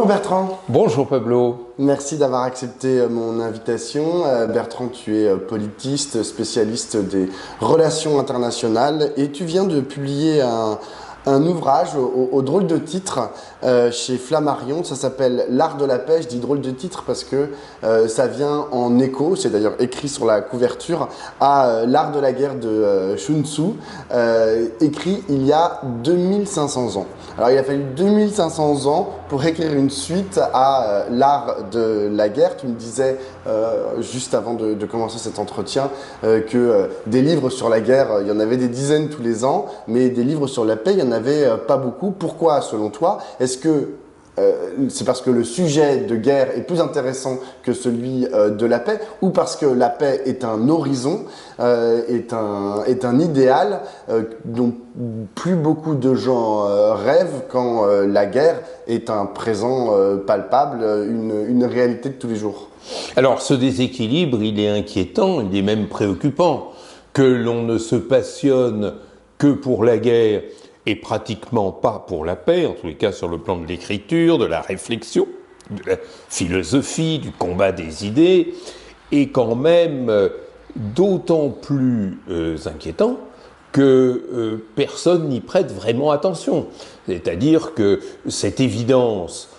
Bertrand. Bonjour Pablo. Merci d'avoir accepté mon invitation. Bertrand, tu es politiste, spécialiste des relations internationales et tu viens de publier un ouvrage au drôle de titre chez Flammarion. Ça s'appelle L'art de la paix. Je dis drôle de titre parce que ça vient en écho, c'est d'ailleurs écrit sur la couverture, à L'art de la guerre de Sun Tzu, écrit il y a 2500 ans. Alors il a fallu 2500 ans pour écrire une suite à L'art de la guerre. Tu me disais juste avant de commencer cet entretien que des livres sur la guerre, il y en avait des dizaines tous les ans, mais des livres sur la paix, il n'y en avait pas beaucoup. Pourquoi, selon toi? Est-ce que c'est parce que le sujet de guerre est plus intéressant que celui de la paix, ou parce que la paix est un horizon, est un idéal dont plus beaucoup de gens rêvent quand la guerre est un présent palpable, une réalité de tous les jours? Alors ce déséquilibre, il est inquiétant, il est même préoccupant. Que l'on ne se passionne que pour la guerre et pratiquement pas pour la paix, en tous les cas sur le plan de l'écriture, de la réflexion, de la philosophie, du combat des idées, est quand même d'autant plus inquiétant que personne n'y prête vraiment attention. C'est-à-dire que cette évidence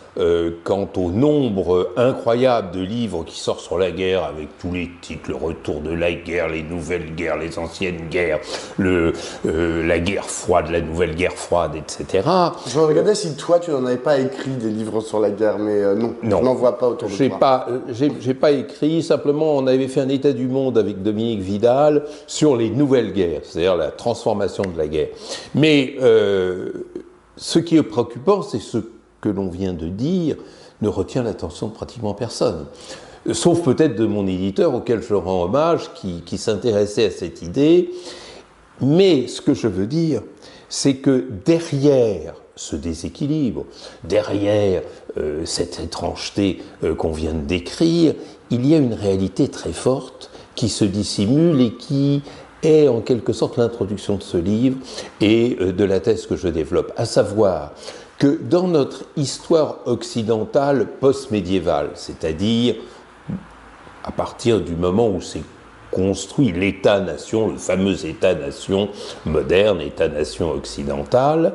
quant au nombre incroyable de livres qui sortent sur la guerre, avec tous les titres, le retour de la guerre, les nouvelles guerres, les anciennes guerres, la guerre froide, la nouvelle guerre froide, etc. Je regardais si toi, tu n'en avais pas écrit des livres sur la guerre, mais non, je n'en vois pas autour de toi. J'ai pas écrit, simplement on avait fait un état du monde avec Dominique Vidal sur les nouvelles guerres, c'est-à-dire la transformation de la guerre. Mais ce qui est préoccupant, c'est ce que l'on vient de dire ne retient l'attention de pratiquement personne. Sauf peut-être de mon éditeur, auquel je rends hommage, qui s'intéressait à cette idée. Mais ce que je veux dire, c'est que derrière ce déséquilibre, derrière cette étrangeté qu'on vient de décrire, il y a une réalité très forte qui se dissimule et qui est en quelque sorte l'introduction de ce livre et de la thèse que je développe, à savoir que dans notre histoire occidentale post-médiévale, c'est-à-dire à partir du moment où s'est construit l'État-nation, le fameux État-nation moderne, État-nation occidental,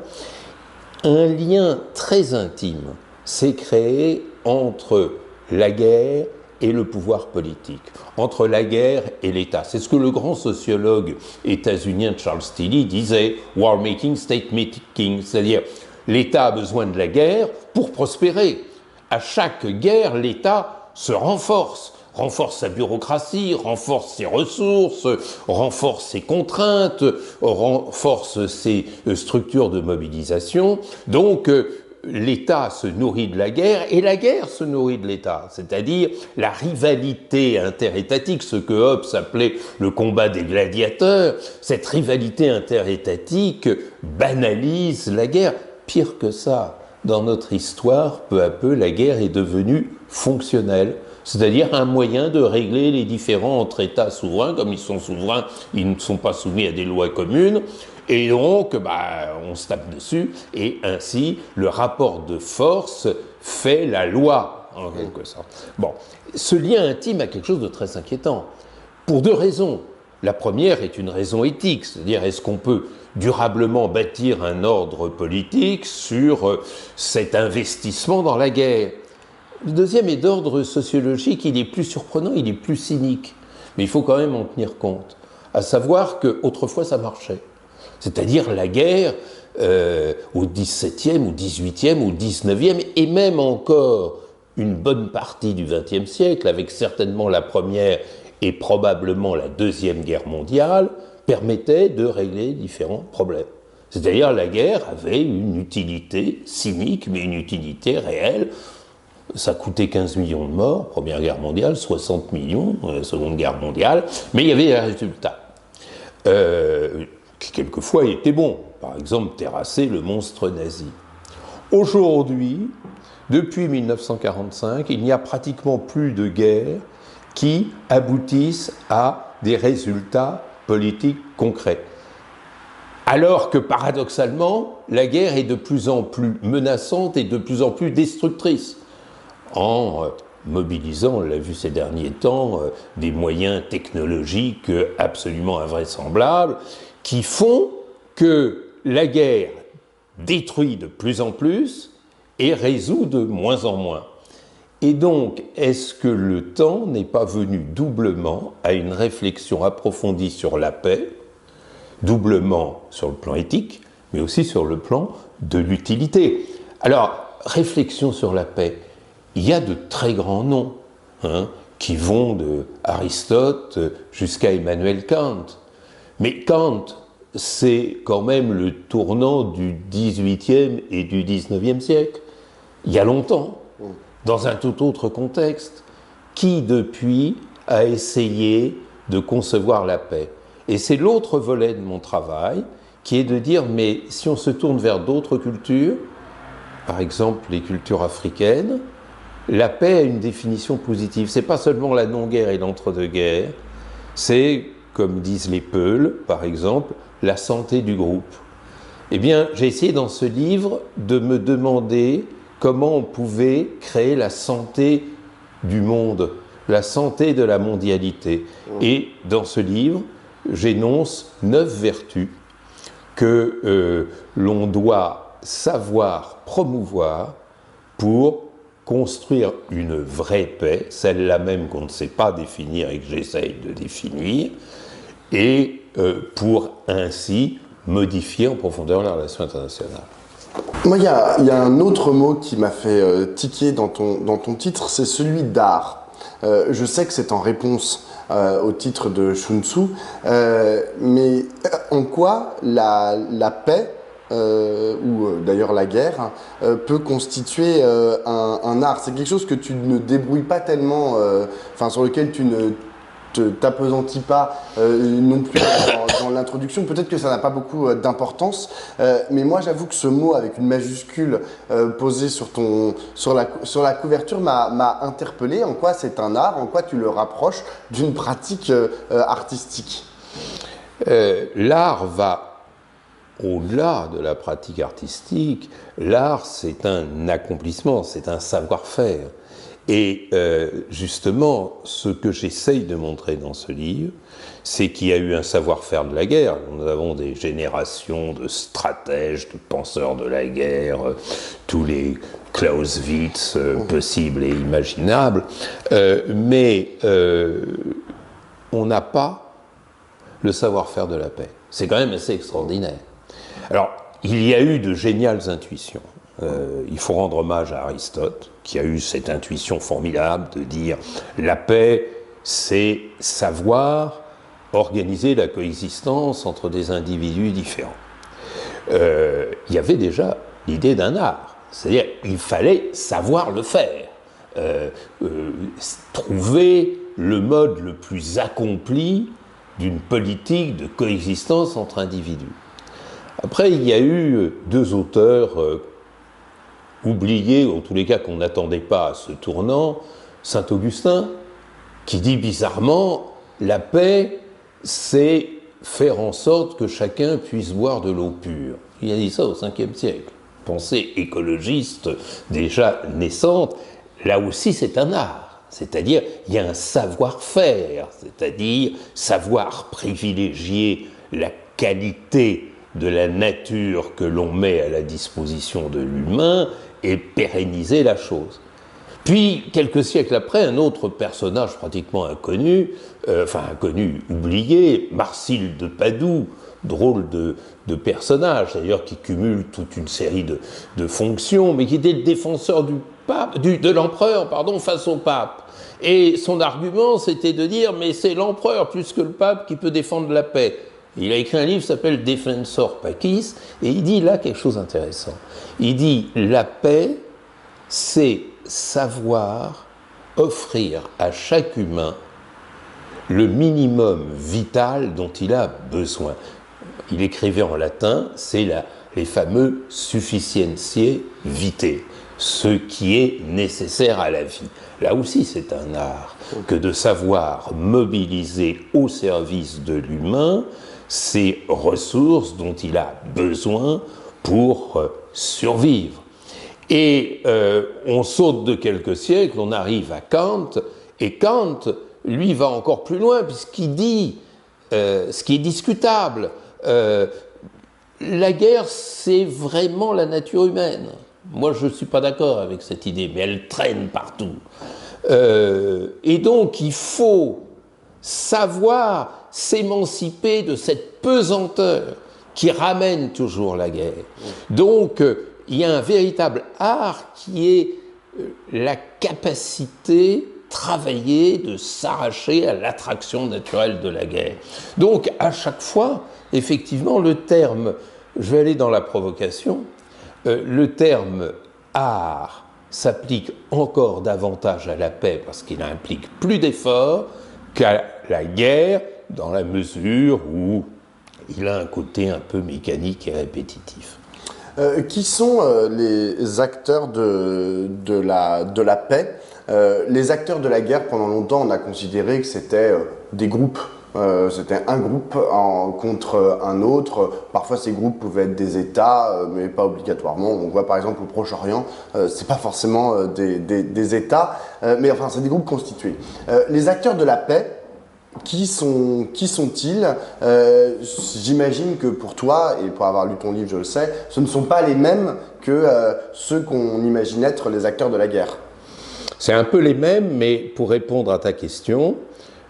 un lien très intime s'est créé entre la guerre et le pouvoir politique, entre la guerre et l'État. C'est ce que le grand sociologue états-unien Charles Tilly disait « war making, state making », c'est-à-dire l'État a besoin de la guerre pour prospérer. À chaque guerre, l'État se renforce sa bureaucratie, renforce ses ressources, renforce ses contraintes, renforce ses structures de mobilisation. Donc, l'État se nourrit de la guerre et la guerre se nourrit de l'État, c'est-à-dire la rivalité interétatique, ce que Hobbes appelait le combat des gladiateurs. Cette rivalité interétatique banalise la guerre. Pire que ça, dans notre histoire, peu à peu, la guerre est devenue fonctionnelle, c'est-à-dire un moyen de régler les différends entre États souverains. Comme ils sont souverains, ils ne sont pas soumis à des lois communes, et donc on se tape dessus, et ainsi le rapport de force fait la loi, en quelque sorte. Bon, ce lien intime a quelque chose de très inquiétant, pour deux raisons. La première est une raison éthique, c'est-à-dire est-ce qu'on peut durablement bâtir un ordre politique sur cet investissement dans la guerre. Le deuxième est d'ordre sociologique, il est plus surprenant, il est plus cynique, mais il faut quand même en tenir compte, à savoir qu'autrefois ça marchait. C'est-à-dire la guerre au XVIIe, au XVIIIe, au XIXe, et même encore une bonne partie du XXe siècle, avec certainement la première et probablement la Deuxième Guerre mondiale, permettait de régler différents problèmes. C'est-à-dire la guerre avait une utilité cynique, mais une utilité réelle. Ça coûtait 15 millions de morts, Première Guerre mondiale, 60 millions, Seconde Guerre mondiale, mais il y avait des résultats qui quelquefois étaient bons. Par exemple, terrasser le monstre nazi. Aujourd'hui, depuis 1945, il n'y a pratiquement plus de guerres qui aboutissent à des résultats politiques concrets. Alors que paradoxalement, la guerre est de plus en plus menaçante et de plus en plus destructrice. en mobilisant, on l'a vu ces derniers temps, des moyens technologiques absolument invraisemblables qui font que la guerre détruit de plus en plus et résout de moins en moins. Et donc, est-ce que le temps n'est pas venu doublement à une réflexion approfondie sur la paix, doublement sur le plan éthique, mais aussi sur le plan de l'utilité? Alors, réflexion sur la paix, il y a de très grands noms qui vont de Aristote jusqu'à Emmanuel Kant. Mais Kant, c'est quand même le tournant du XVIIIe et du XIXe siècle. Il y a longtemps, dans un tout autre contexte, qui depuis a essayé de concevoir la paix. Et c'est l'autre volet de mon travail, qui est de dire, mais si on se tourne vers d'autres cultures, par exemple les cultures africaines, la paix a une définition positive. C'est pas seulement la non-guerre et l'entre-deux-guerres, c'est, comme disent les Peuls, par exemple, la santé du groupe. Eh bien, j'ai essayé dans ce livre de me demander comment on pouvait créer la santé du monde, la santé de la mondialité. Et dans ce livre, j'énonce 9 vertus que l'on doit savoir promouvoir pour construire une vraie paix, celle-là même qu'on ne sait pas définir et que j'essaye de définir, et pour ainsi modifier en profondeur la relation internationale. Moi, il y a un autre mot qui m'a fait tiquer dans ton titre, c'est celui d'art. Je sais que c'est en réponse au titre de Sun Tzu, mais en quoi la paix, ou d'ailleurs la guerre, peut constituer un art? C'est quelque chose que tu ne débrouilles pas tellement, sur lequel tu ne t'appesantis pas non plus dans l'introduction. Peut-être que ça n'a pas beaucoup d'importance, mais moi j'avoue que ce mot avec une majuscule posée sur la couverture m'a interpellé. En quoi c'est un art? En quoi tu le rapproches d'une pratique artistique? L'art va au-delà de la pratique artistique. L'art, c'est un accomplissement, c'est un savoir-faire. Et justement, ce que j'essaye de montrer dans ce livre, c'est qu'il y a eu un savoir-faire de la guerre. Nous avons des générations de stratèges, de penseurs de la guerre, tous les Clausewitz possibles et imaginables, mais on n'a pas le savoir-faire de la paix. C'est quand même assez extraordinaire. Alors, il y a eu de géniales intuitions. Il faut rendre hommage à Aristote, qui a eu cette intuition formidable de dire la paix, c'est savoir organiser la coexistence entre des individus différents. Il y avait déjà l'idée d'un art, c'est-à-dire il fallait savoir le faire, trouver le mode le plus accompli d'une politique de coexistence entre individus. Après, il y a eu 2 auteurs oublié, ou en tous les cas qu'on n'attendait pas à ce tournant, saint Augustin, qui dit bizarrement, la paix, c'est faire en sorte que chacun puisse boire de l'eau pure. Il a dit ça au 5e siècle. Pensée écologiste déjà naissante, là aussi c'est un art. C'est-à-dire, il y a un savoir-faire, c'est-à-dire savoir privilégier la qualité de la nature que l'on met à la disposition de l'humain et pérenniser la chose. Puis, quelques siècles après, un autre personnage pratiquement inconnu, oublié, Marsile de Padoue, drôle de personnage, d'ailleurs, qui cumule toute une série de fonctions, mais qui était le défenseur de l'empereur face au pape. Et son argument, c'était de dire, mais c'est l'empereur plus que le pape qui peut défendre la paix. Il a écrit un livre qui s'appelle Defensor Pacis, et il dit là quelque chose d'intéressant. Il dit « La paix, c'est savoir offrir à chaque humain le minimum vital dont il a besoin. » Il écrivait en latin, c'est les fameux sufficientiae vitae, ce qui est nécessaire à la vie. Là aussi, c'est un art que de savoir mobiliser au service de l'humain ces ressources dont il a besoin pour survivre. Et on saute de quelques siècles, on arrive à Kant, et Kant, lui, va encore plus loin, puisqu'il dit ce qui est discutable. La guerre, c'est vraiment la nature humaine. Moi, je ne suis pas d'accord avec cette idée, mais elle traîne partout. Et donc, il faut savoir s'émanciper de cette pesanteur qui ramène toujours la guerre. Donc, il y a un véritable art qui est la capacité travaillée de s'arracher à l'attraction naturelle de la guerre. Donc, à chaque fois, effectivement, le terme, je vais aller dans la provocation, le terme art s'applique encore davantage à la paix parce qu'il implique plus d'efforts qu'à la guerre, dans la mesure où il a un côté un peu mécanique et répétitif. Qui sont les acteurs de la paix? Les acteurs de la guerre, pendant longtemps, on a considéré que c'était des groupes. C'était un groupe contre un autre. Parfois, ces groupes pouvaient être des États, mais pas obligatoirement. On voit par exemple au Proche-Orient, c'est pas forcément des États, mais enfin, c'est des groupes constitués. Les acteurs de la paix, qui sont-ils? J'imagine que pour toi, et pour avoir lu ton livre, je le sais, ce ne sont pas les mêmes que ceux qu'on imagine être les acteurs de la guerre. C'est un peu les mêmes, mais pour répondre à ta question,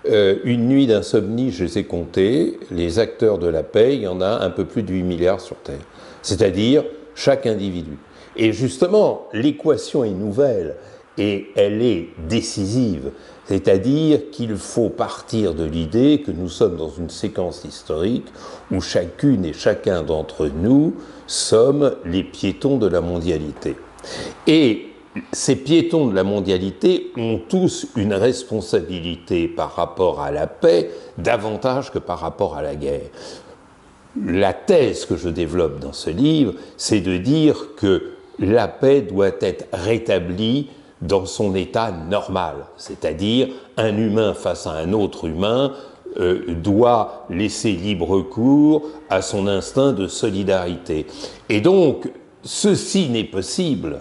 une nuit d'insomnie, je les ai comptés, les acteurs de la paix, il y en a un peu plus de 8 milliards sur Terre. C'est-à-dire chaque individu. Et justement, l'équation est nouvelle et elle est décisive. C'est-à-dire qu'il faut partir de l'idée que nous sommes dans une séquence historique où chacune et chacun d'entre nous sommes les piétons de la mondialité. Et ces piétons de la mondialité ont tous une responsabilité par rapport à la paix davantage que par rapport à la guerre. La thèse que je développe dans ce livre, c'est de dire que la paix doit être rétablie dans son état normal, c'est-à-dire un humain face à un autre humain doit laisser libre cours à son instinct de solidarité. Et donc, ceci n'est possible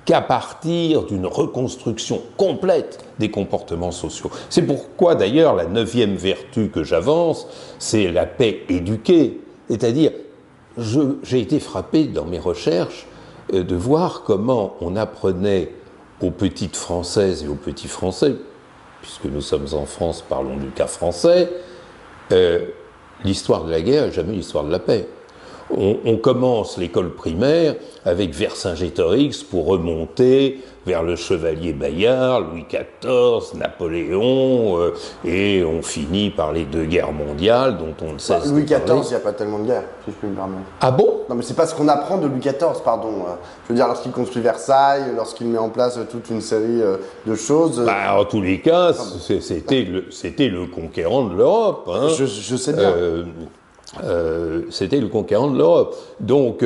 qu'à partir d'une reconstruction complète des comportements sociaux. C'est pourquoi d'ailleurs la 9e vertu que j'avance, c'est la paix éduquée, c'est-à-dire j'ai été frappé dans mes recherches de voir comment on apprenait aux petites Françaises et aux petits Français, puisque nous sommes en France, parlons du cas français, l'histoire de la guerre et jamais l'histoire de la paix. On commence l'école primaire avec Vercingétorix pour remonter vers le chevalier Bayard, Louis XIV, Napoléon, et on finit par les 2 guerres mondiales dont on ne cesse Louis de parler. XIV, il n'y a pas tellement de guerres, si je peux me permettre. Ah bon? Non, mais c'est pas ce qu'on apprend de Louis XIV, pardon. Je veux dire, lorsqu'il construit Versailles, lorsqu'il met en place toute une série de choses. Bah, en tous les cas, c'était le conquérant de l'Europe. Hein. Je sais bien. C'était le conquérant de l'Europe. Donc,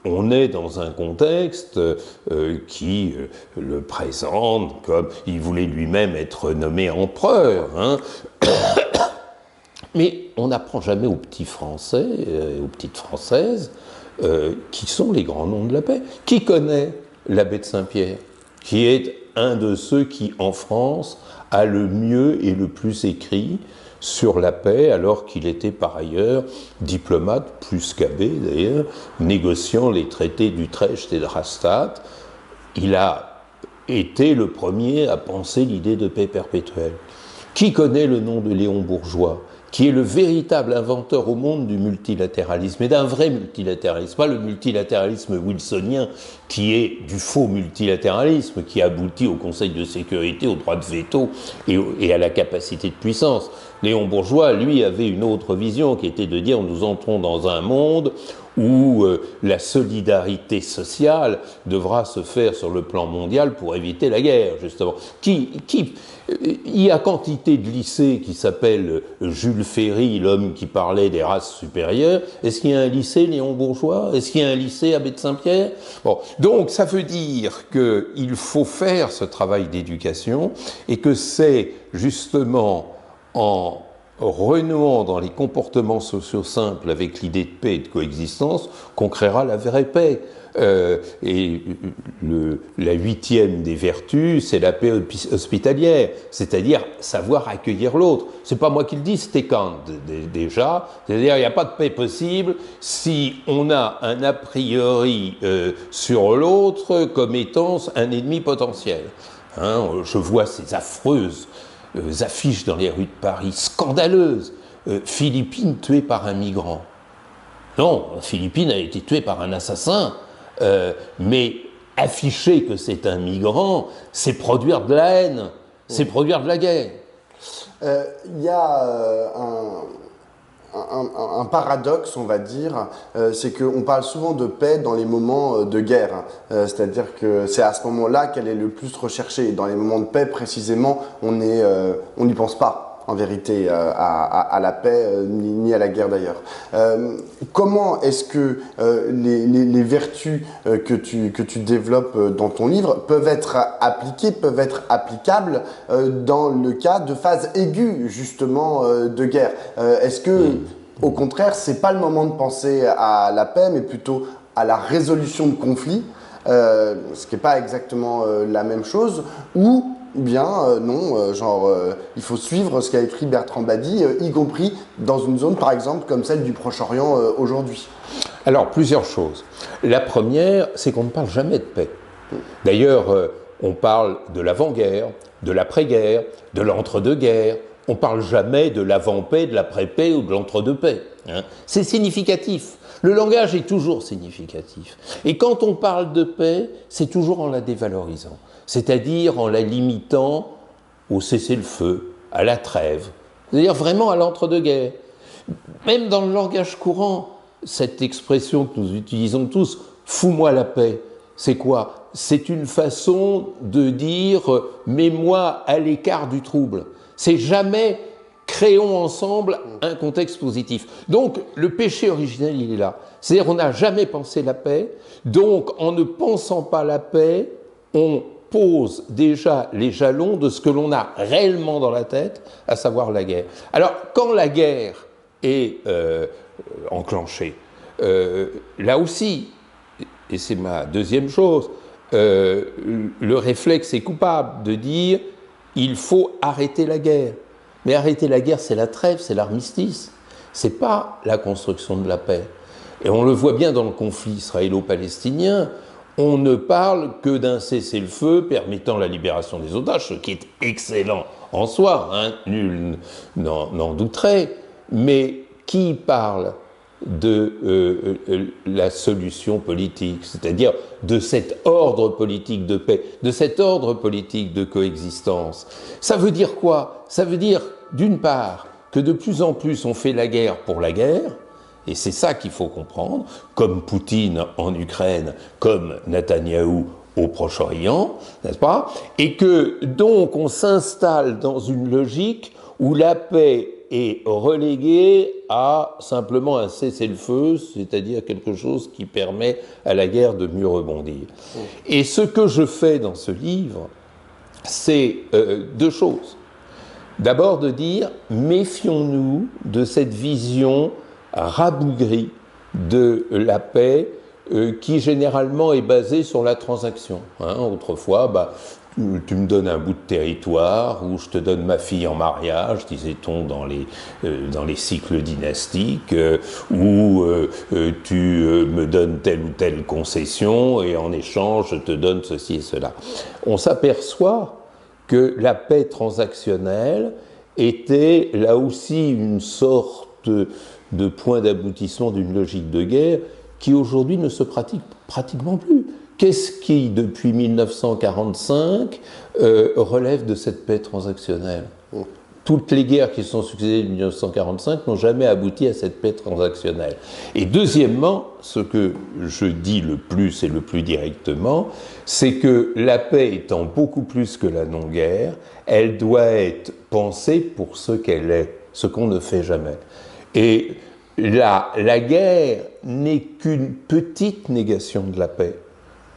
on est dans un contexte qui le présente comme il voulait lui-même être nommé empereur. Hein. Mais on n'apprend jamais aux petits Français et aux petites Françaises qui sont les grands noms de la paix. Qui connaît l'abbé de Saint-Pierre, qui est un de ceux qui, en France, a le mieux et le plus écrit sur la paix, alors qu'il était par ailleurs diplomate, plus qu'abbé d'ailleurs, négociant les traités d'Utrecht et de Rastatt. Il a été le premier à penser l'idée de paix perpétuelle. Qui connaît le nom de Léon Bourgeois, qui est le véritable inventeur au monde du multilatéralisme, et d'un vrai multilatéralisme, pas le multilatéralisme wilsonien, qui est du faux multilatéralisme, qui aboutit au Conseil de sécurité, au droit de veto et à la capacité de puissance. Léon Bourgeois, lui, avait une autre vision, qui était de dire nous entrons dans un monde où la solidarité sociale devra se faire sur le plan mondial pour éviter la guerre, justement. Il y a quantité de lycées qui s'appellent Jules Ferry, l'homme qui parlait des races supérieures. Est-ce qu'il y a un lycée Léon Bourgeois? Est-ce qu'il y a un lycée Abbé de Saint-Pierre? Bon, donc ça veut dire qu'il faut faire ce travail d'éducation et que c'est justement en renouant dans les comportements sociaux simples avec l'idée de paix et de coexistence qu'on créera la vraie paix. Et la huitième des vertus, c'est la paix hospitalière, c'est-à-dire savoir accueillir l'autre. C'est pas moi qui le dis, c'était Kant déjà. C'est-à-dire, il n'y a pas de paix possible si on a un a priori sur l'autre comme étant un ennemi potentiel. Hein, je vois ces affreuses affiches dans les rues de Paris, scandaleuses. Philippine tuée par un migrant. Non, Philippine a été tuée par un assassin. Mais afficher que c'est un migrant, c'est produire de la haine, c'est produire de la guerre. Il y a un paradoxe, on va dire, c'est qu'on parle souvent de paix dans les moments de guerre. C'est-à-dire que c'est à ce moment-là qu'elle est le plus recherchée. Dans les moments de paix, précisément, on n'y pense pas. En vérité, à la paix, ni à la guerre d'ailleurs. Comment est-ce que les vertus que tu développes dans ton livre peuvent être appliquées, peuvent être applicables dans le cas de phases aiguës, justement, de guerre? Est-ce que, au contraire, c'est pas le moment de penser à la paix, mais plutôt à la résolution de conflits, ce qui n'est pas exactement la même chose, ou bien non, il faut suivre ce qu'a écrit Bertrand Badi, y compris dans une zone par exemple comme celle du Proche-Orient aujourd'hui? Alors, plusieurs choses. La première, c'est qu'on ne parle jamais de paix. D'ailleurs, on parle de l'avant-guerre, de l'après-guerre, de l'entre-deux-guerres. On ne parle jamais de l'avant-paix, de l'après-paix ou de l'entre-deux-paix. Hein. C'est significatif. Le langage est toujours significatif. Et quand on parle de paix, c'est toujours en la dévalorisant. C'est-à-dire en la limitant au cessez-le-feu, à la trêve, c'est-à-dire vraiment à l'entre-deux-guerres. Même dans le langage courant, cette expression que nous utilisons tous, « fous-moi la paix », c'est quoi? C'est une façon de dire « mets-moi à l'écart du trouble ». C'est jamais « créons ensemble un contexte positif ». Donc le péché originel, il est là. C'est-à-dire on n'a jamais pensé la paix, donc en ne pensant pas la paix, on pose déjà les jalons de ce que l'on a réellement dans la tête, à savoir la guerre. Alors, quand la guerre est enclenchée, là aussi, et c'est ma deuxième chose, le réflexe est coupable de dire il faut arrêter la guerre. Mais arrêter la guerre, c'est la trêve, c'est l'armistice. C'est pas la construction de la paix. Et on le voit bien dans le conflit israélo-palestinien. On ne parle que d'un cessez-le-feu permettant la libération des otages, ce qui est excellent en soi, hein, nul n'en douterait, mais qui parle de la solution politique, c'est-à-dire de cet ordre politique de paix, de cet ordre politique de coexistence? Ça veut dire quoi? Ça veut dire, d'une part, que de plus en plus on fait la guerre pour la guerre, et c'est ça qu'il faut comprendre, comme Poutine en Ukraine, comme Netanyahou au Proche-Orient, n'est-ce pas? Et que donc on s'installe dans une logique où la paix est reléguée à simplement un cessez-le-feu, c'est-à-dire quelque chose qui permet à la guerre de mieux rebondir. Et ce que je fais dans ce livre, c'est deux choses. D'abord de dire, méfions-nous de cette vision rabougrie de la paix qui généralement est basée sur la transaction. Hein, autrefois, tu me donnes un bout de territoire ou je te donne ma fille en mariage, disait-on dans les cycles dynastiques, ou tu me donnes telle ou telle concession et en échange je te donne ceci et cela. On s'aperçoit que la paix transactionnelle était là aussi une sorte de point d'aboutissement d'une logique de guerre qui aujourd'hui ne se pratique pratiquement plus. Qu'est-ce qui, depuis 1945, relève de cette paix transactionnelle? Toutes les guerres qui sont succédées de 1945 n'ont jamais abouti à cette paix transactionnelle. Et deuxièmement, ce que je dis le plus et le plus directement, c'est que la paix étant beaucoup plus que la non-guerre, elle doit être pensée pour ce qu'elle est, ce qu'on ne fait jamais. Et la guerre n'est qu'une petite négation de la paix.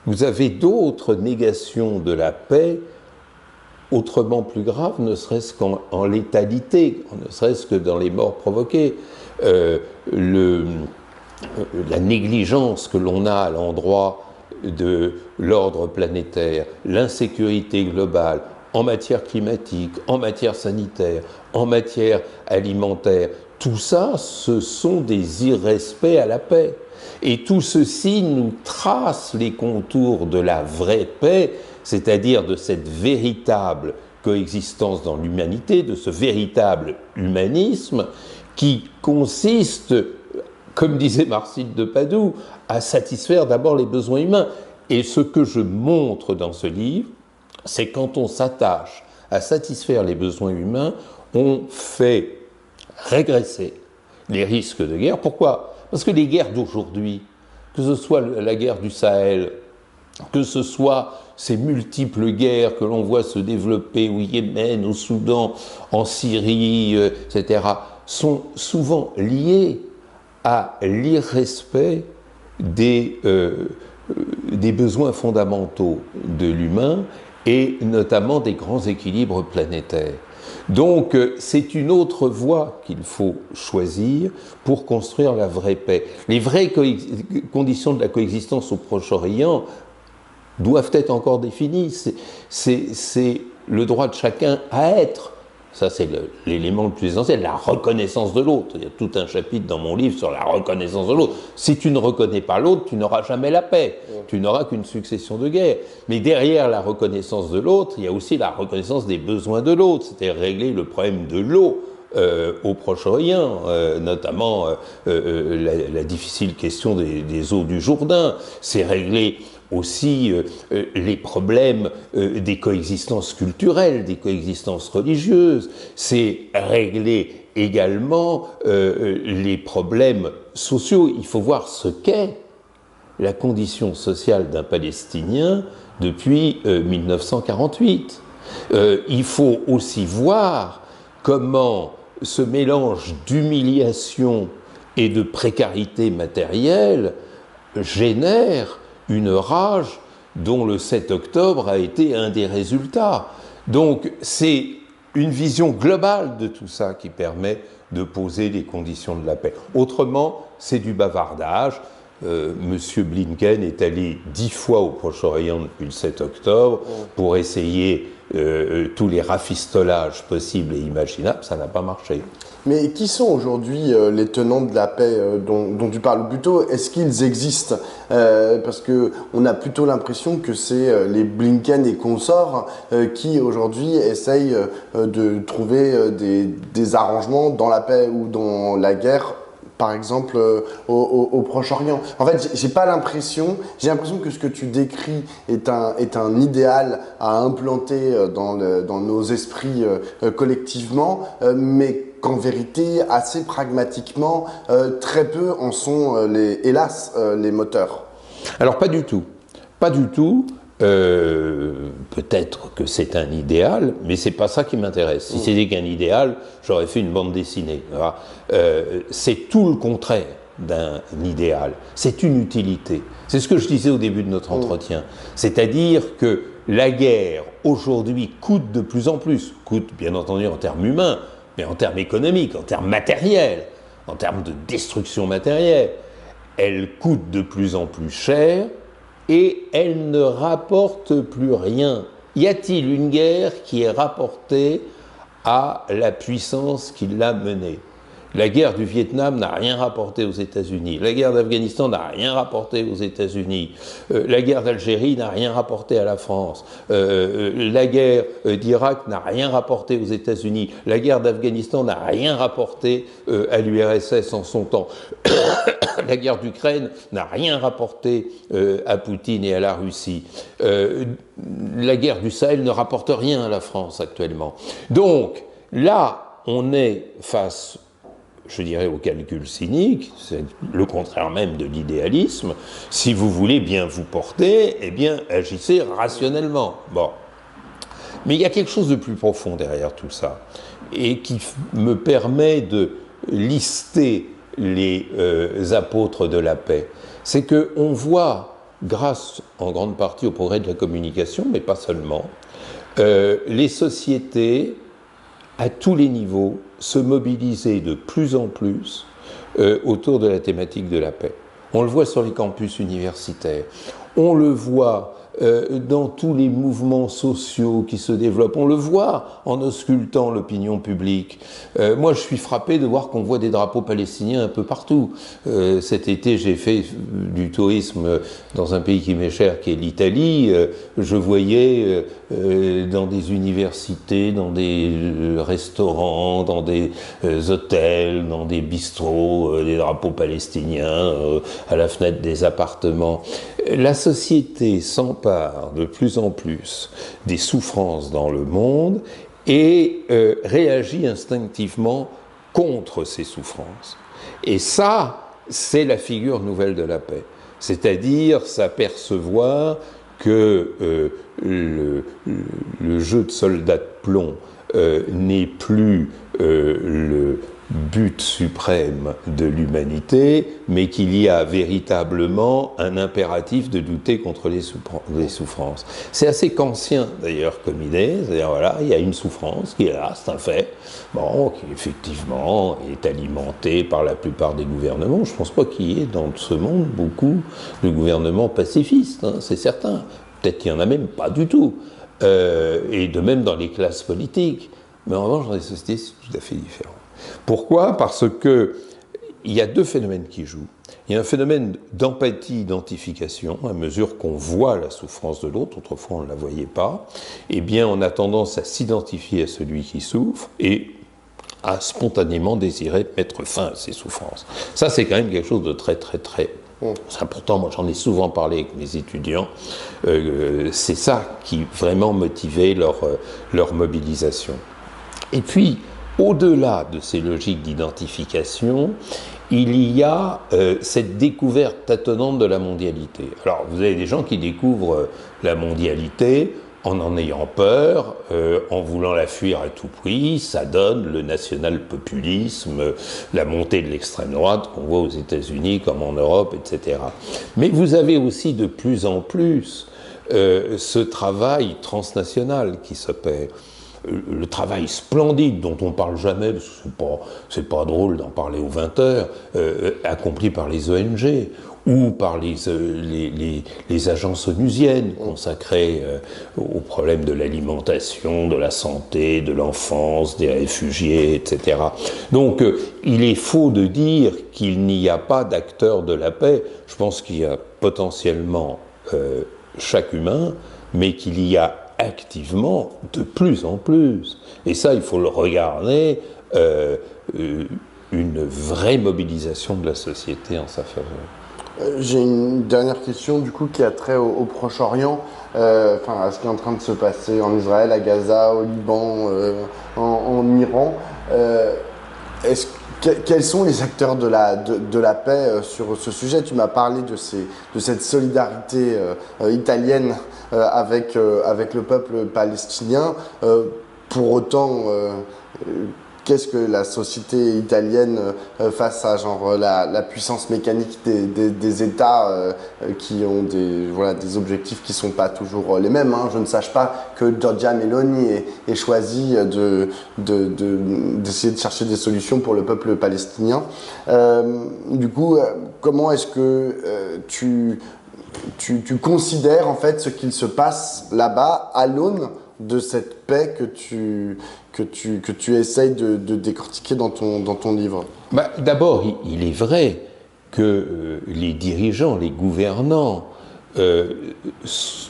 Vous avez d'autres négations de la paix autrement plus grave, ne serait-ce qu'en létalité, ne serait-ce que dans les morts provoquées. La négligence que l'on a à l'endroit de l'ordre planétaire, l'insécurité globale en matière climatique, en matière sanitaire, en matière alimentaire, tout ça, ce sont des irrespects à la paix. Et tout ceci nous trace les contours de la vraie paix, c'est-à-dire de cette véritable coexistence dans l'humanité, de ce véritable humanisme qui consiste, comme disait Marcille de Padoue, à satisfaire d'abord les besoins humains. Et ce que je montre dans ce livre, c'est quand on s'attache à satisfaire les besoins humains, on fait régresser les risques de guerre. Pourquoi ? Parce que les guerres d'aujourd'hui, que ce soit la guerre du Sahel, que ce soit ces multiples guerres que l'on voit se développer au Yémen, au Soudan, en Syrie, etc., sont souvent liées à l'irrespect des besoins fondamentaux de l'humain et notamment des grands équilibres planétaires. Donc c'est une autre voie qu'il faut choisir pour construire la vraie paix. Les vraies conditions de la coexistence au Proche-Orient doivent être encore définies. C'est le droit de chacun à être. Ça, c'est l'élément le plus essentiel, la reconnaissance de l'autre. Il y a tout un chapitre dans mon livre sur la reconnaissance de l'autre. Si tu ne reconnais pas l'autre, tu n'auras jamais la paix. Tu n'auras qu'une succession de guerres. Mais derrière la reconnaissance de l'autre, il y a aussi la reconnaissance des besoins de l'autre. C'est-à-dire régler le problème de l'eau au Proche-Orient, notamment la difficile question des eaux du Jourdain. C'est régler aussi les problèmes des coexistences culturelles, des coexistences religieuses, c'est régler également les problèmes sociaux. Il faut voir ce qu'est la condition sociale d'un Palestinien depuis 1948. Il faut aussi voir comment ce mélange d'humiliation et de précarité matérielle génère une rage dont le 7 octobre a été un des résultats. Donc c'est une vision globale de tout ça qui permet de poser les conditions de la paix. Autrement, c'est du bavardage. Monsieur Blinken est allé 10 fois au Proche-Orient depuis le 7 octobre pour essayer tous les rafistolages possibles et imaginables. Ça n'a pas marché. Mais qui sont aujourd'hui les tenants de la paix dont tu parles? Ou plutôt, est-ce qu'ils existent? Parce qu'on a plutôt l'impression que c'est les Blinken et consorts qui aujourd'hui essayent de trouver des arrangements dans la paix ou dans la guerre, par exemple au Proche-Orient. En fait, j'ai l'impression que ce que tu décris est un idéal à implanter dans nos esprits collectivement, mais qu'en vérité, assez pragmatiquement, très peu en sont, hélas, les moteurs. Alors pas du tout. Pas du tout. Peut-être que c'est un idéal, mais c'est pas ça qui m'intéresse. Si c'était qu'un idéal, j'aurais fait une bande dessinée. C'est tout le contraire d'un idéal. C'est une utilité. C'est ce que je disais au début de notre entretien. C'est-à-dire que la guerre, aujourd'hui, coûte de plus en plus. Coûte, bien entendu, en termes humains, mais en termes économiques, en termes matériels, en termes de destruction matérielle. Elle coûte de plus en plus cher et elle ne rapporte plus rien. Y a-t-il une guerre qui est rapportée à la puissance qui l'a menée? La guerre du Vietnam n'a rien rapporté aux États-Unis. La guerre d'Afghanistan n'a rien rapporté aux États-Unis. La guerre d'Algérie n'a rien rapporté à la France. La guerre d'Irak n'a rien rapporté aux États-Unis. La guerre d'Afghanistan n'a rien rapporté à l'URSS en son temps. La guerre d'Ukraine n'a rien rapporté à Poutine et à la Russie. La guerre du Sahel ne rapporte rien à la France actuellement. Donc là, on est face, je dirais, au calcul cynique, c'est le contraire même de l'idéalisme. Si vous voulez bien vous porter, eh bien, agissez rationnellement. Bon. Mais il y a quelque chose de plus profond derrière tout ça, et qui me permet de lister les apôtres de la paix. C'est qu'on voit, grâce en grande partie au progrès de la communication, mais pas seulement, les sociétés, à tous les niveaux, se mobilisaient de plus en plus autour de la thématique de la paix. On le voit sur les campus universitaires, on le voit dans tous les mouvements sociaux qui se développent, on le voit en auscultant l'opinion publique. Moi, je suis frappé de voir qu'on voit des drapeaux palestiniens un peu partout. Cet été, j'ai fait du tourisme dans un pays qui m'est cher, qui est l'Italie. Je voyais dans des universités, dans des restaurants, dans des hôtels, dans des bistrots, des drapeaux palestiniens à la fenêtre des appartements. La société s'empare de plus en plus des souffrances dans le monde et réagit instinctivement contre ces souffrances. Et ça, c'est la figure nouvelle de la paix. C'est-à-dire s'apercevoir que le jeu de soldats de plomb n'est plus le but suprême de l'humanité, mais qu'il y a véritablement un impératif de lutter contre les souffrances. C'est assez kantien d'ailleurs comme idée, c'est-à-dire voilà, il y a une souffrance qui est là, c'est un fait, bon, qui effectivement est alimentée par la plupart des gouvernements. Je ne pense pas qu'il y ait dans ce monde beaucoup de gouvernements pacifistes, hein, c'est certain. Peut-être qu'il n'y en a même pas du tout. Et de même dans les classes politiques. Mais en revanche, dans les sociétés, c'est tout à fait différent. Pourquoi ? Parce qu'il y a deux phénomènes qui jouent. Il y a un phénomène d'empathie, d'identification, à mesure qu'on voit la souffrance de l'autre, autrefois on ne la voyait pas, eh bien on a tendance à s'identifier à celui qui souffre et à spontanément désirer mettre fin à ses souffrances. Ça, c'est quand même quelque chose de très, très, très important. Moi, j'en ai souvent parlé avec mes étudiants. C'est ça qui vraiment motivait leur mobilisation. Et puis, au-delà de ces logiques d'identification, il y a cette découverte tâtonnante de la mondialité. Alors, vous avez des gens qui découvrent la mondialité en ayant peur, en voulant la fuir à tout prix. Ça donne le national-populisme, la montée de l'extrême droite qu'on voit aux États-Unis comme en Europe, etc. Mais vous avez aussi de plus en plus ce travail transnational qui s'opère. Le travail splendide dont on ne parle jamais, parce que c'est pas drôle d'en parler aux 20h, accompli par les ONG ou par les agences onusiennes consacrées aux problèmes de l'alimentation, de la santé, de l'enfance, des réfugiés, etc. Donc il est faux de dire qu'il n'y a pas d'acteurs de la paix. Je pense qu'il y a potentiellement chaque humain, mais qu'il y a activement de plus en plus. Et ça, il faut le regarder, une vraie mobilisation de la société en sa faveur. J'ai une dernière question du coup qui a trait au Proche-Orient, à ce qui est en train de se passer en Israël, à Gaza, au Liban, en Iran. Quels sont les acteurs de la paix sur ce sujet ? Tu m'as parlé de cette solidarité italienne avec le peuple palestinien. Pour autant, qu'est-ce que la société italienne face à la puissance mécanique des États qui ont des objectifs qui ne sont pas toujours les mêmes, hein. Je ne sache pas que Giorgia Meloni ait choisi d'essayer de chercher des solutions pour le peuple palestinien. Du coup, comment est-ce que tu considères en fait ce qu'il se passe là-bas à l'aune de cette paix que tu essayes de décortiquer dans ton livre ? D'abord, il est vrai que les dirigeants, les gouvernants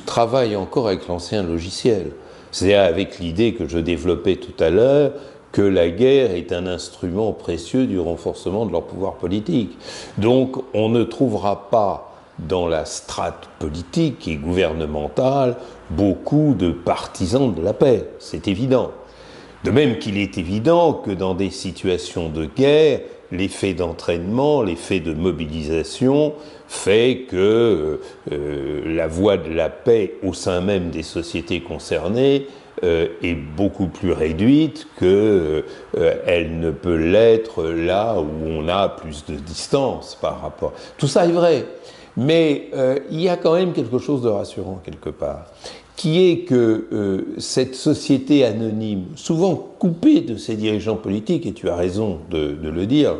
travaillent encore avec l'ancien logiciel. C'est-à-dire avec l'idée que je développais tout à l'heure, que la guerre est un instrument précieux du renforcement de leur pouvoir politique. Donc on ne trouvera pas dans la strate politique et gouvernementale beaucoup de partisans de la paix, c'est évident. De même qu'il est évident que dans des situations de guerre, l'effet d'entraînement, l'effet de mobilisation fait que la voie de la paix au sein même des sociétés concernées est beaucoup plus réduite qu'elle ne peut l'être là où on a plus de distance par rapport. Tout ça est vrai. Mais il y a quand même quelque chose de rassurant quelque part. qui est que cette société anonyme, souvent coupée de ses dirigeants politiques, et tu as raison de le dire,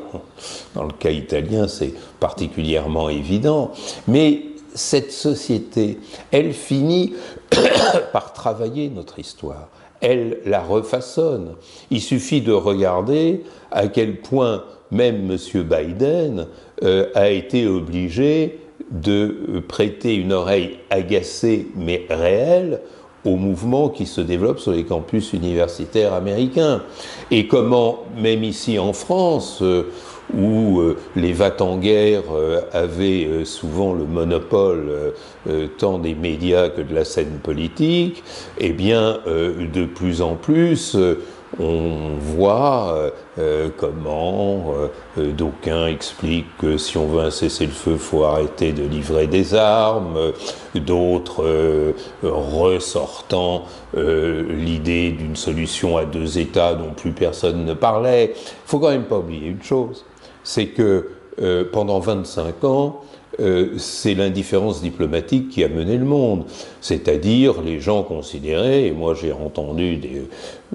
dans le cas italien c'est particulièrement évident, mais cette société, elle finit par travailler notre histoire, elle la refaçonne. Il suffit de regarder à quel point même M. Biden a été obligé de prêter une oreille agacée mais réelle au mouvement qui se développe sur les campus universitaires américains. Et comment, même ici en France, où les va-t-en-guerre avaient souvent le monopole tant des médias que de la scène politique, eh bien, de plus en plus, on voit comment d'aucuns expliquent que si on veut un cessez-le-feu, il faut arrêter de livrer des armes, d'autres ressortant l'idée d'une solution à 2 États dont plus personne ne parlait. Il ne faut quand même pas oublier une chose, c'est que pendant 25 ans, c'est l'indifférence diplomatique qui a mené le monde. C'est-à-dire, les gens considéraient, et moi j'ai entendu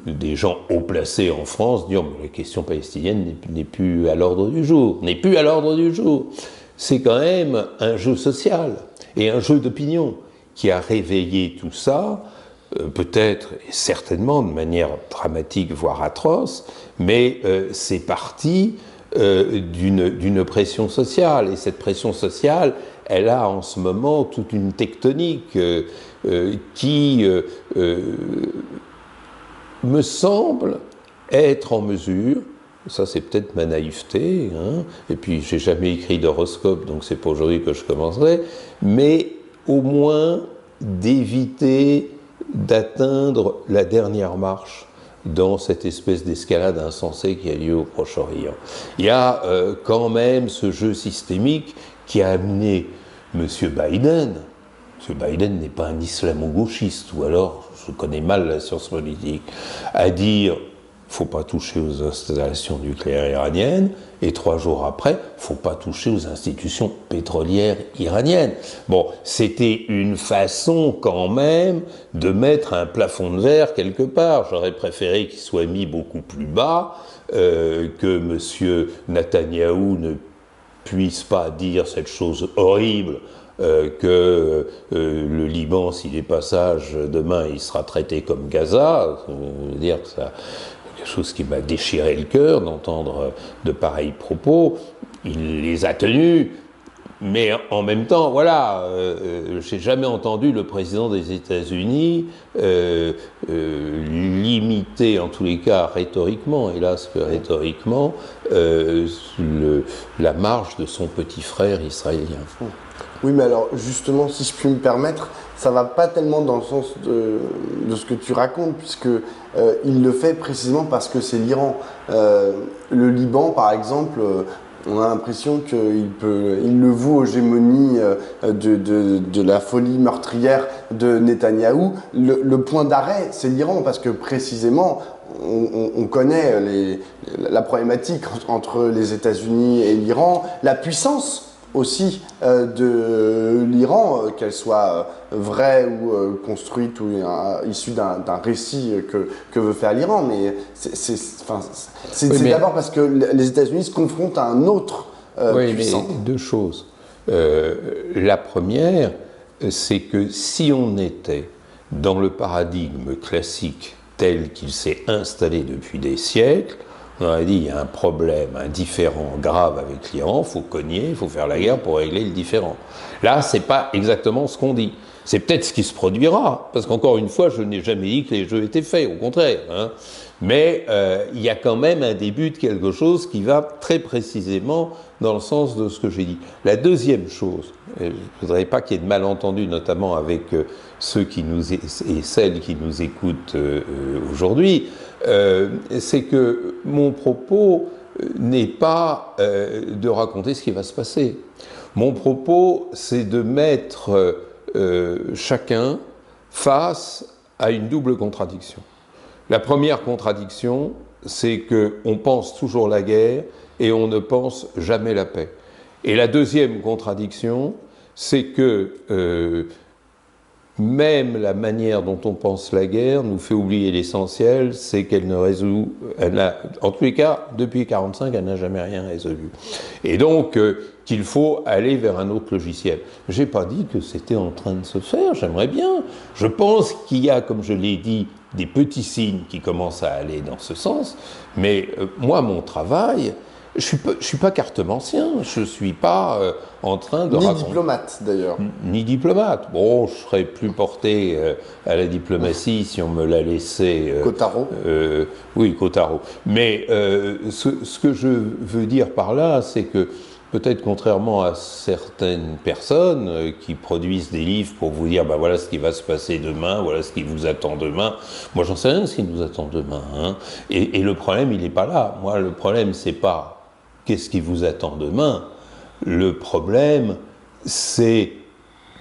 des gens haut placés en France dire « mais la question palestinienne n'est plus à l'ordre du jour ». N'est plus à l'ordre du jour. C'est quand même un jeu social et un jeu d'opinion qui a réveillé tout ça, peut-être et certainement de manière dramatique, voire atroce, mais c'est parti d'une pression sociale, et cette pression sociale, elle a en ce moment toute une tectonique qui me semble être en mesure, ça c'est peut-être ma naïveté, hein, et puis j'ai jamais écrit d'horoscope, donc c'est pas aujourd'hui que je commencerai, mais au moins d'éviter d'atteindre la dernière marche dans cette espèce d'escalade insensée qui a lieu au Proche-Orient. Il y a quand même ce jeu systémique qui a amené M. Biden. M. Biden n'est pas un islamo-gauchiste, ou alors, je connais mal la science politique, à dire « faut pas toucher aux installations nucléaires iraniennes », et 3 jours après, faut pas toucher aux institutions pétrolières iraniennes. Bon, c'était une façon quand même de mettre un plafond de verre quelque part. J'aurais préféré qu'il soit mis beaucoup plus bas, que M. Netanyahou ne puisse pas dire cette chose horrible que le Liban, s'il est pas sage, demain il sera traité comme Gaza. Je veux dire que ça... quelque chose qui m'a déchiré le cœur d'entendre de pareils propos. Il les a tenus, mais en même temps, voilà, j'ai jamais entendu le président des États-Unis limiter, en tous les cas rhétoriquement, hélas que rhétoriquement, la marche de son petit frère israélien. Oui, mais alors justement, si je puis me permettre, ça va pas tellement dans le sens de ce que tu racontes, puisque il le fait précisément parce que c'est l'Iran. Le Liban, par exemple, on a l'impression qu'il le voue aux gémonies de la folie meurtrière de Netanyahou. Le point d'arrêt, c'est l'Iran, parce que précisément, on connaît la problématique entre les États-Unis et l'Iran, la puissance aussi de l'Iran, qu'elle soit vraie ou construite ou issue d'un récit que veut faire l'Iran, mais c'est d'abord parce que les États-Unis se confrontent à un autre puissant. Mais 2 choses. La première, c'est que si on était dans le paradigme classique tel qu'il s'est installé depuis des siècles, on aurait dit il y a un problème, un différend grave avec l'Iran, il faut cogner, il faut faire la guerre pour régler le différend. Là, c'est pas exactement ce qu'on dit. C'est peut-être ce qui se produira, parce qu'encore une fois, je n'ai jamais dit que les jeux étaient faits, au contraire. Hein. Mais il y a quand même un début de quelque chose qui va très précisément dans le sens de ce que j'ai dit. La deuxième chose, je ne voudrais pas qu'il y ait de malentendus, notamment avec ceux qui nous et celles qui nous écoutent aujourd'hui, c'est que mon propos n'est pas de raconter ce qui va se passer. Mon propos, c'est de mettre chacun face à une double contradiction. La première contradiction, c'est qu'on pense toujours la guerre et on ne pense jamais la paix. Et la deuxième contradiction, c'est que même la manière dont on pense la guerre nous fait oublier l'essentiel, c'est qu'elle ne résout, en tous les cas, depuis 1945, elle n'a jamais rien résolu. Et donc, qu'il faut aller vers un autre logiciel. Je n'ai pas dit que c'était en train de se faire, j'aimerais bien. Je pense qu'il y a, comme je l'ai dit, des petits signes qui commencent à aller dans ce sens, mais moi, mon travail, je suis pas cartomancien, je suis pas en train de raconter... Ni diplomate, d'ailleurs. Ni diplomate. Bon, je serais plus porté à la diplomatie si on me l'a laissé... Kotaro. Oui, Kotaro. Mais ce que je veux dire par là, c'est que peut-être contrairement à certaines personnes qui produisent des livres pour vous dire, ben voilà ce qui va se passer demain, voilà ce qui vous attend demain. Moi, j'en sais rien de ce qui nous attend demain. Hein. Et le problème, il n'est pas là. Moi, le problème, c'est pas qu'est-ce qui vous attend demain. Le problème, c'est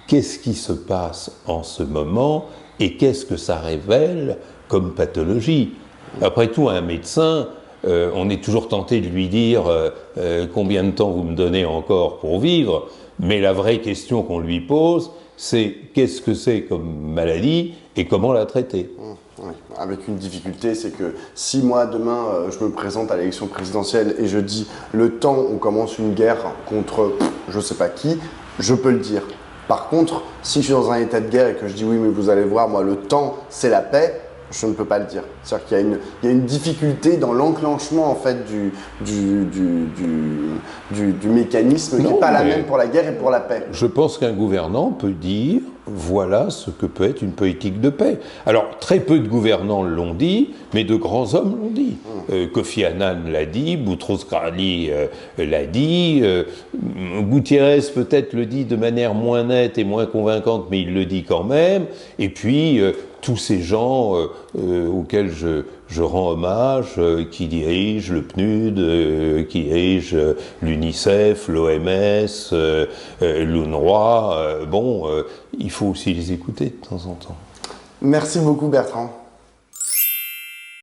qu'est-ce qui se passe en ce moment et qu'est-ce que ça révèle comme pathologie. Après tout, un médecin, on est toujours tenté de lui dire combien de temps vous me donnez encore pour vivre, mais la vraie question qu'on lui pose, c'est qu'est-ce que c'est comme maladie et comment la traiter. Oui, avec une difficulté, c'est que si moi demain je me présente à l'élection présidentielle et je dis le temps on commence une guerre contre je sais pas qui, je peux le dire. Par contre, si je suis dans un état de guerre et que je dis oui mais vous allez voir, moi le temps c'est la paix, je ne peux pas le dire. C'est-à-dire qu'il y a une difficulté dans l'enclenchement en fait du mécanisme qui n'est pas la même pour la guerre et pour la paix. Je pense qu'un gouvernant peut dire voilà ce que peut être une politique de paix. Alors, très peu de gouvernants l'ont dit, mais de grands hommes l'ont dit. Kofi Annan l'a dit, Boutros-Ghali l'a dit, Gutiérrez peut-être le dit de manière moins nette et moins convaincante, mais il le dit quand même. Et puis, tous ces gens auxquels je rends hommage, qui dirigent le PNUD, qui dirigent l'UNICEF, l'OMS, l'UNRWA, il faut aussi les écouter de temps en temps. Merci beaucoup Bertrand.